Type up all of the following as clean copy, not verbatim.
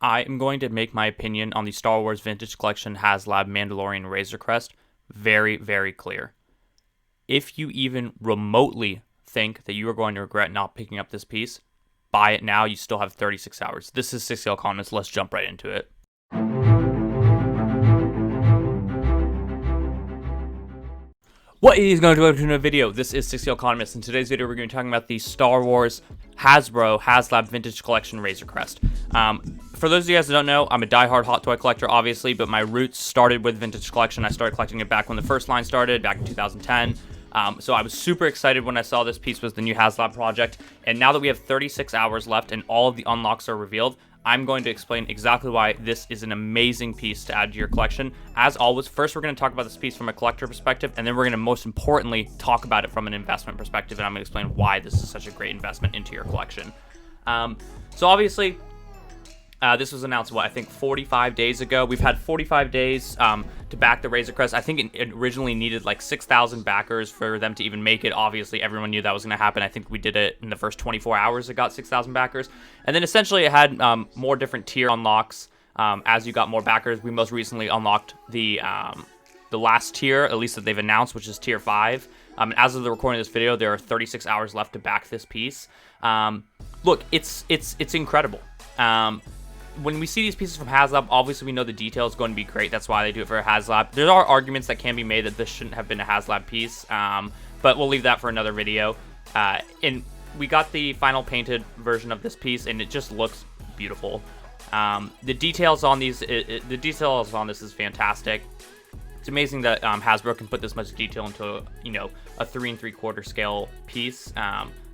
I am going to make my opinion on the Star Wars Vintage Collection Haslab Mandalorian Razor Crest very, very clear. If you even remotely think that you are going to regret not picking up this piece, buy it now. You still have 36 hours. This is 60 Economist. Let's jump right into it. What is going to go to another video? This is 60 Economist. In today's video, we're going to be talking about the Star Wars Hasbro Haslab Vintage Collection Razor Crest. For those of you guys that don't know, I'm a diehard hot toy collector, obviously, but my roots started with Vintage Collection. I started collecting it back when the first line started, back in 2010. So I was super excited when I saw this piece was the new Haslab project. And now that we have 36 hours left and all of the unlocks are revealed, I'm going to explain exactly why this is an amazing piece to add to your collection. As always, first we're going to talk about this piece from a collector perspective, and then we're going to most importantly talk about it from an investment perspective, and I'm going to explain why this is such a great investment into your collection. So obviously, this was announced, I think 45 days ago. We've had 45 days to back the Razor Crest. I think it originally needed like 6,000 backers for them to even make it. Obviously, everyone knew that was going to happen. I think we did it in the first 24 hours. It got 6,000 backers. And then essentially it had more different tier unlocks as you got more backers. We most recently unlocked the last tier, at least that they've announced, which is tier 5. As of the recording of this video, there are 36 hours left to back this piece. Look, it's incredible. When we see these pieces from Haslab, obviously we know the detail is going to be great. That's why they do it for a Haslab. There are arguments that can be made that this shouldn't have been a Haslab piece, but we'll leave that for another video. And we got the final painted version of this piece, and it just looks beautiful. The details on these, the details on this is fantastic. It's amazing that Hasbro can put this much detail into a 3 3/4 scale piece.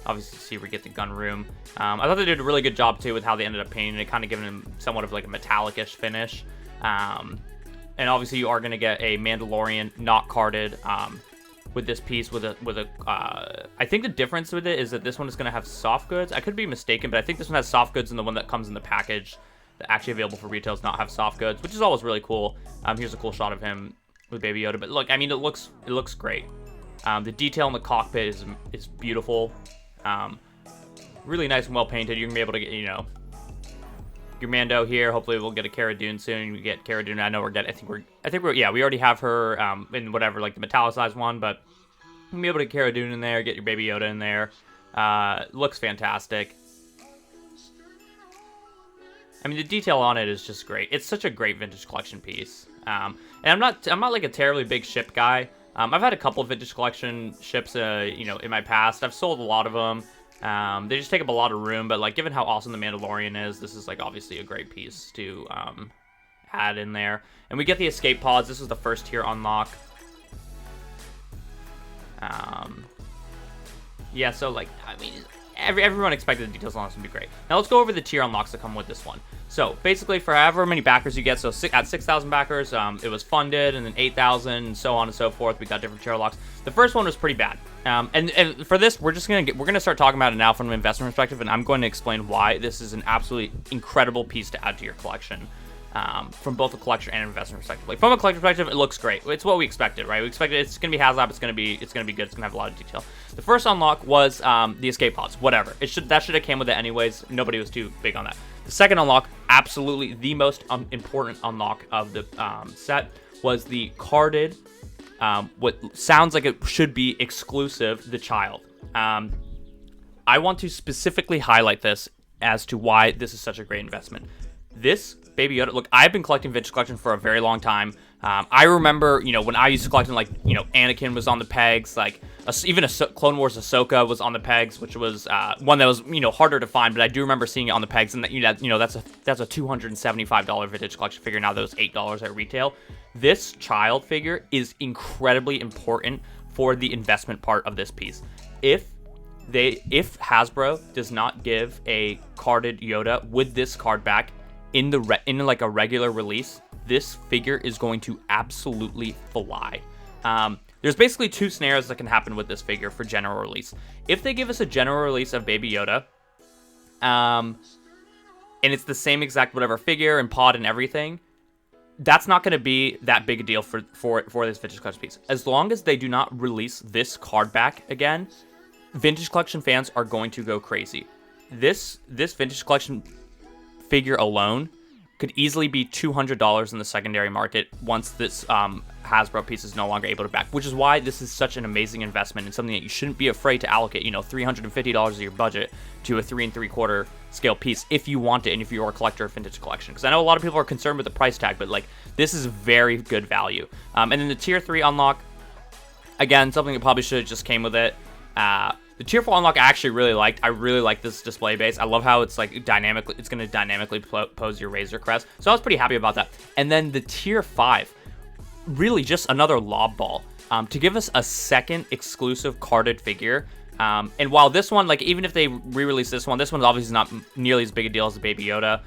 Obviously, see we get the gun room. I thought they did a really good job too with how they ended up painting it, kind of giving them somewhat of like a metallic-ish finish. And obviously, you are going to get a Mandalorian not carded with this piece. I think the difference with it is that this one is going to have soft goods. I could be mistaken, but I think this one has soft goods, and the one that comes in the package that actually available for retail does not have soft goods, which is always really cool. Here's a cool shot of him with Baby Yoda. But look, I mean, it looks great. The detail in the cockpit is beautiful. Really nice and well painted. You're gonna be able to get, your Mando here. Hopefully we'll get a Cara Dune soon. We get Cara Dune. I know we're getting. I think we're yeah. We already have her in whatever, like the metallicized one, but you'll be able to get Cara Dune in there. Get your Baby Yoda in there. Looks fantastic. I mean, the detail on it is just great. It's such a great vintage collection piece. And I'm not like a terribly big ship guy. I've had a couple of vintage collection ships, in my past. I've sold a lot of them. They just take up a lot of room, but like given how awesome the Mandalorian is, this is like obviously a great piece to add in there. And we get the escape pods. This is the first tier unlock. Yeah, so like I mean, everyone expected the details on this would be great. Now let's go over the tier unlocks that come with this one. So basically, for however many backers you get, so at 6,000 backers, it was funded, and then 8,000, and so on and so forth. We got different tier unlocks. The first one was pretty bad, and for this, we're gonna start talking about it now from an investment perspective, and I'm going to explain why this is an absolutely incredible piece to add to your collection. From both a collector and an investment perspective. Like from a collector perspective, it looks great. It's what we expected, right? We expected it's gonna be Haslab. It's gonna be good. It's gonna have a lot of detail. The first unlock was the escape pods. Whatever. That should have came with it anyways. Nobody was too big on that. The second unlock, absolutely the most important unlock of the set, was the carded. What sounds like it should be exclusive, the child. I want to specifically highlight this as to why this is such a great investment. This Baby Yoda, look, I've been collecting vintage collection for a very long time. I remember, when I used to collect, like, Anakin was on the pegs, like, even Clone Wars Ahsoka was on the pegs, which was one that was, harder to find, but I do remember seeing it on the pegs, and that's a $275 vintage collection figure. Now that was $8 at retail. This child figure is incredibly important for the investment part of this piece. If Hasbro does not give a carded Yoda with this card back in like a regular release, this figure is going to absolutely fly. There's basically two scenarios that can happen with this figure for general release. If they give us a general release of Baby Yoda, and it's the same exact whatever figure and pod and everything, that's not going to be that big a deal for this vintage collection piece. As long as they do not release this card back again, vintage collection fans are going to go crazy. This vintage collection figure alone could easily be $200 in the secondary market once this Hasbro piece is no longer able to back, which is why this is such an amazing investment and something that you shouldn't be afraid to allocate, $350 of your budget to a 3 3/4 scale piece if you want it and if you're a collector of vintage collection. Because I know a lot of people are concerned with the price tag, but like this is very good value. And then the tier 3 unlock, again, something that probably should have just came with it. The tier 4 unlock I actually really liked. I really like this display base. I love how it's like dynamically, it's going to dynamically pose your Razor Crest. So I was pretty happy about that. And then the tier 5, really just another lob ball to give us a second exclusive carded figure. And while this one, like even if they re-release this one's obviously not nearly as big a deal as the Baby Yoda.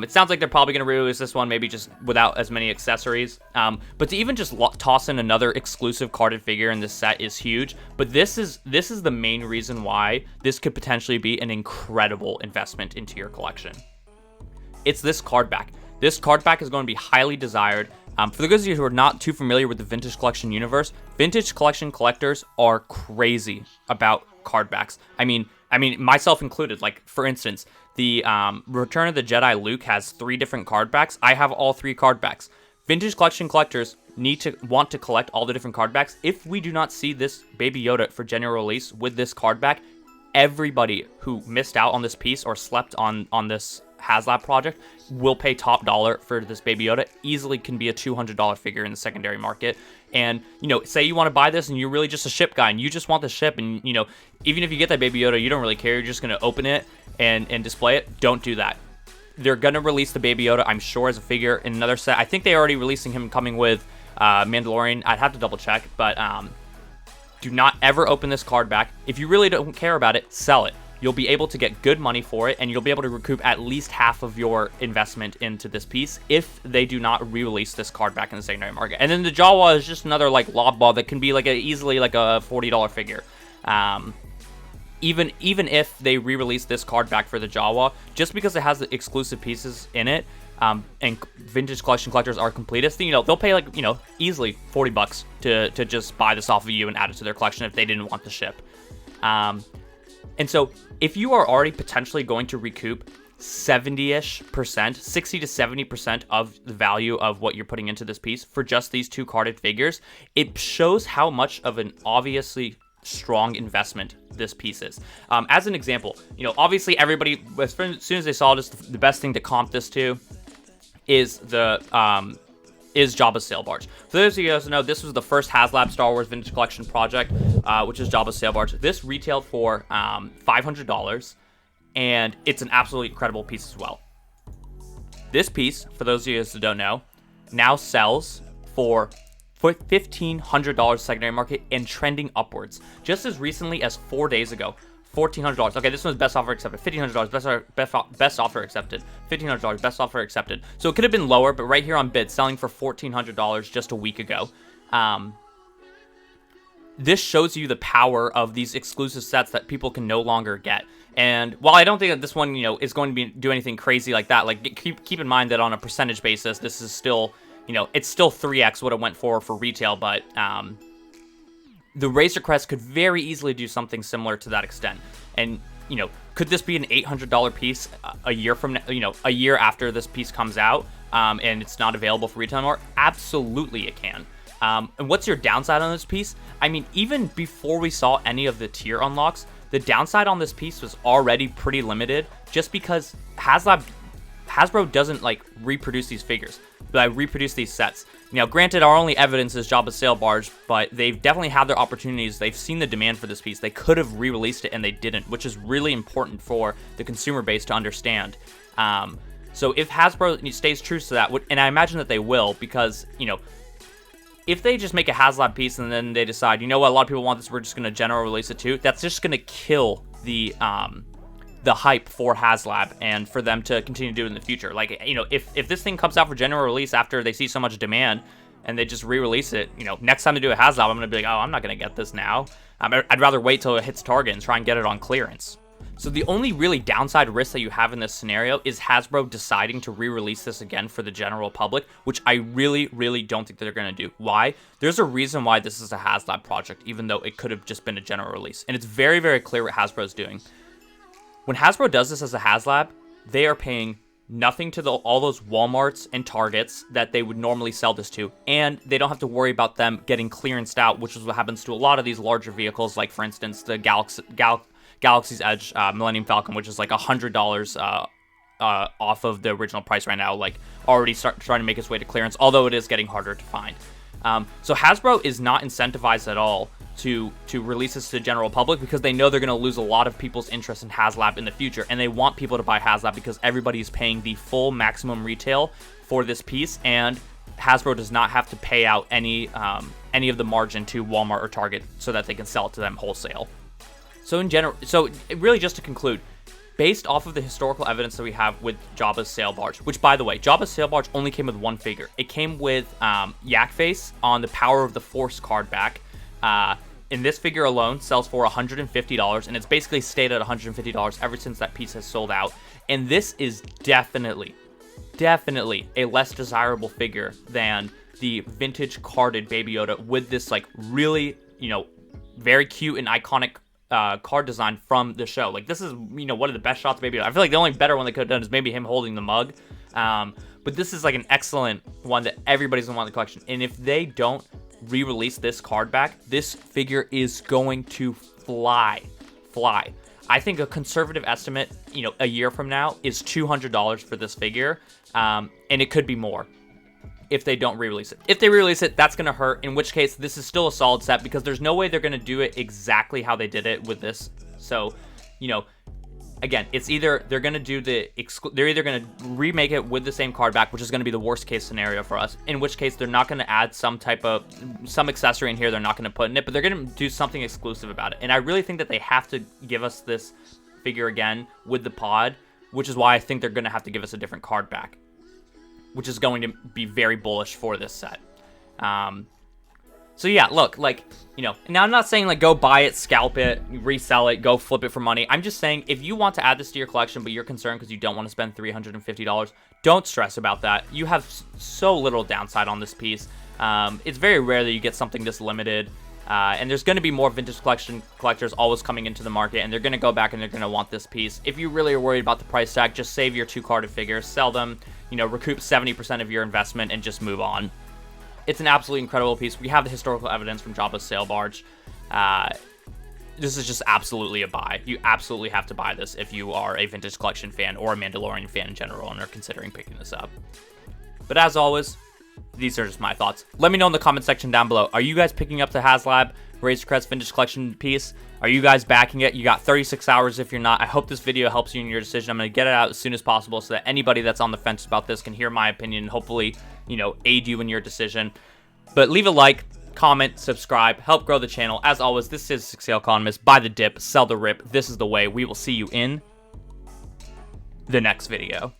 It sounds like they're probably going to re-release this one, maybe just without as many accessories. But to even just toss in another exclusive carded figure in this set is huge. But this is the main reason why this could potentially be an incredible investment into your collection. It's this card back. This card back is going to be highly desired. For those of you who are not too familiar with the vintage collection universe, vintage collection collectors are crazy about card backs. I mean, myself included. Like, for instance, the Return of the Jedi Luke has 3 different card backs. I have all 3 card backs. Vintage collection collectors want to collect all the different card backs. If we do not see this Baby Yoda for general release with this card back, everybody who missed out on this piece or slept on this Haslab project will pay top dollar for this Baby Yoda. Easily can be a $200 figure in the secondary market. And, say you want to buy this and you're really just a ship guy and you just want the ship, and, even if you get that Baby Yoda, you don't really care. You're just going to open it and display it. Don't do that. They're going to release the Baby Yoda, I'm sure, as a figure in another set. I think they're already releasing him coming with Mandalorian. I'd have to double check, but do not ever open this card back. If you really don't care about it, sell it. You'll be able to get good money for it, and you'll be able to recoup at least half of your investment into this piece if they do not re-release this card back in the secondary market. And then the Jawa is just another like lob ball that can be like easily like a $40 figure. Even if they re-release this card back for the Jawa, just because it has the exclusive pieces in it, and vintage collection collectors are completists, they'll pay like, easily $40 to just buy this off of you and add it to their collection if they didn't want the ship. And so if you are already potentially going to recoup 70-ish%, 60 to 70% of the value of what you're putting into this piece for just these 2 carded figures, it shows how much of an obviously strong investment this piece is. As an example, obviously everybody, as soon as they saw this, the best thing to comp this to is Jabba's sail barge. For those of you guys who know, this was the first Haslab Star Wars Vintage Collection project, which is Jabba's sail barge. This retailed for $500, and it's an absolutely incredible piece as well. This piece, for those of you guys who don't know, now sells for $1,500 secondary market and trending upwards. Just as recently as 4 days ago, $1,400. Okay, this one's best offer accepted. $1,500 best offer accepted. $1,500 best offer accepted. So it could have been lower, but right here on bid, selling for $1,400 just a week ago. This shows you the power of these exclusive sets that people can no longer get. And while I don't think that this one, is going to do anything crazy like that, like keep in mind that on a percentage basis, this is still, it's still 3x what it went for retail, but the Razor Crest could very easily do something similar to that extent. And, could this be an $800 piece a year from now, a year after this piece comes out, and it's not available for retail anymore? Absolutely it can. And what's your downside on this piece? I mean, even before we saw any of the tier unlocks, the downside on this piece was already pretty limited just because Hasbro doesn't like reproduce these figures, but reproduce these sets. Granted, our only evidence is Jabba's sail barge, but they've definitely had their opportunities. They've seen the demand for this piece. They could have re-released it and they didn't, which is really important for the consumer base to understand. So if Hasbro stays true to that, and I imagine that they will, because, if they just make a Haslab piece and then they decide, a lot of people want this, we're just going to general release it too, that's just going to kill the hype for Haslab and for them to continue to do it in the future. Like, if this thing comes out for general release after they see so much demand and they just re-release it, next time they do a Haslab, I'm going to be like, oh, I'm not going to get this now. I'd rather wait till it hits Target and try and get it on clearance. So the only really downside risk that you have in this scenario is Hasbro deciding to re-release this again for the general public, which I really, really don't think that they're going to do. Why? There's a reason why this is a Haslab project, even though it could have just been a general release. And it's very, very clear what Hasbro is doing. When Hasbro does this as a Haslab, they are paying nothing to all those Walmarts and Targets that they would normally sell this to, and they don't have to worry about them getting clearanced out, which is what happens to a lot of these larger vehicles, like for instance the Galaxy's Edge Millennium Falcon, which is like $100 off of the original price right now, like already trying to make its way to clearance, although it is getting harder to find. So Hasbro is not incentivized at all to release this to the general public, because they know they're going to lose a lot of people's interest in Haslab in the future, and they want people to buy Haslab because everybody is paying the full maximum retail for this piece, and Hasbro does not have to pay out any of the margin to Walmart or Target so that they can sell it to them wholesale. So in general, really just to conclude, based off of the historical evidence that we have with Jabba's sail barge, which, by the way, Jabba's sail barge only came with one figure. It came with Yak Face on the Power of the Force card back. And this figure alone sells for $150, and it's basically stayed at $150 ever since that piece has sold out. And this is definitely a less desirable figure than the vintage carded Baby Yoda with this, like, really, very cute and iconic card design from the show. Like, this is, one of the best shots of Baby Yoda. I feel like the only better one they could have done is maybe him holding the mug. But this is like an excellent one that everybody's gonna want in the collection. And if they don't re-release this card back, this figure is going to fly. I think a conservative estimate, a year from now, is $200 for this figure, and it could be more if they don't re-release it. If they re-release it, that's going to hurt, in which case this is still a solid set, because there's no way they're going to do it exactly how they did it with this. So, again, it's either they're going to do they're either going to remake it with the same card back, which is going to be the worst case scenario for us, in which case they're not going to add some accessory in here they're not going to put in it, but they're going to do something exclusive about it. And I really think that they have to give us this figure again with the pod, which is why I think they're going to have to give us a different card back, which is going to be very bullish for this set. So yeah, look, now I'm not saying go buy it, scalp it, resell it, go flip it for money. I'm just saying, if you want to add this to your collection, but you're concerned because you don't want to spend $350, don't stress about that. You have so little downside on this piece. It's very rare that you get something this limited, and there's going to be more vintage collectors always coming into the market, and they're going to go back and they're going to want this piece. If you really are worried about the price tag, just save your 2 carded figures, sell them, recoup 70% of your investment, and just move on. It's an absolutely incredible piece. We have the historical evidence from Jabba's sail barge. This is just absolutely a buy. You absolutely have to buy this if you are a vintage collection fan or a Mandalorian fan in general and are considering picking this up. But as always, these are just my thoughts. Let me know in the comment section down below. Are you guys picking up the Haslab Razor Crest Vintage Collection piece? Are you guys backing it? You got 36 hours if you're not. I hope this video helps you in your decision. I'm going to get it out as soon as possible so that anybody that's on the fence about this can hear my opinion and hopefully, aid you in your decision. But leave a like, comment, subscribe, help grow the channel. As always, this is 6 Economist. Buy the dip, sell the rip. This is the way. We will see you in the next video.